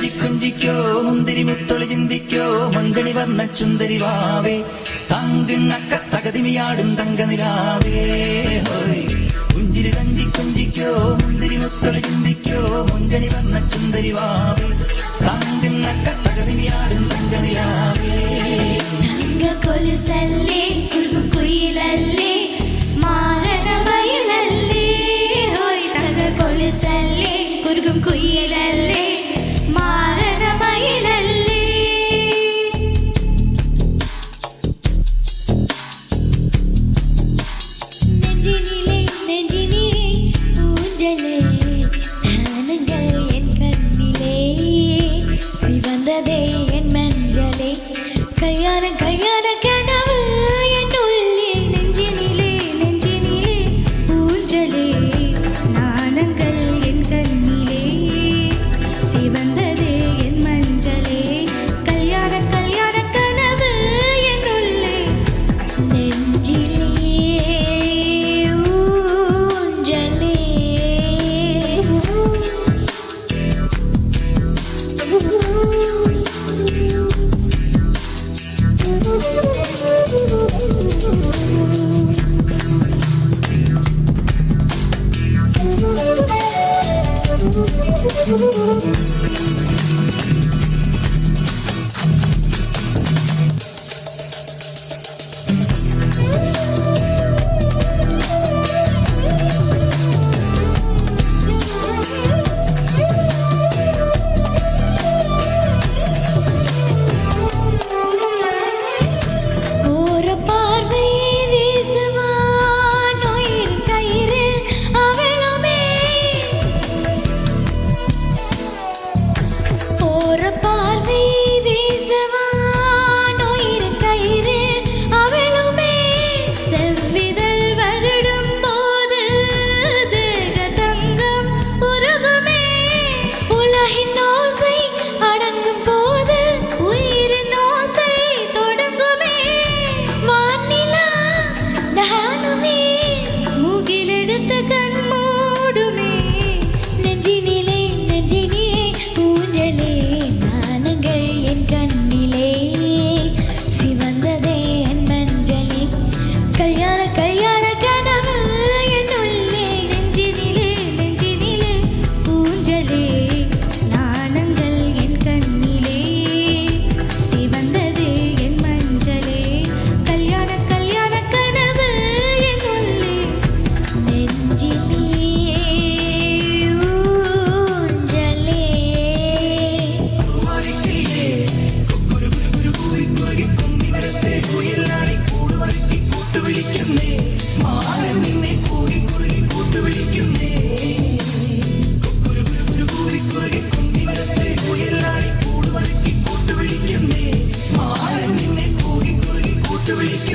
കുഞ്ചിക്കോ മുന്തിരി മുത്തൊളി ചിന്തിക്കോ മഞ്ചണി വർണ്ണ ചുന്ദരി വാവേ താങ്കിണ്ണക്ക തകതിമിയാടും തങ്കനിലാവേ കുഞ്ചിരി തഞ്ചി കുഞ്ചിക്കോ മുന്തിരി മുത്തൊളി ചിന്തിക്കോ മഞ്ചണി വർണ്ണ ചുന്ദരി വാവേ താങ്കിണ്ണക്ക തകതിമിയാടും തങ്കനിലാവേ കൊലുസല്ലേ കുയിലല്ലേ മാരണ വയലല്ലേ ഹോയ് തങ്ക കൊലുസല്ലേ കുരുകും കുയിലല്ലേ മാരണ വയലല്ലേ നെഞ്ചിനിലെ ஊஞ்சலே தானங்கள் என் கண்ணிலே சிவந்ததே என் மஞ்சளே கல்யாண கனவு என் உள்ளே நெஞ்சினிலே ஊஞ்சலே நாணங்கள் என் கண்ணிலே சிவந்ததே என் மஞ்சளே கல்யாண கனவு என் உள்ளே நெஞ்சிலே ஊஞ்சலே to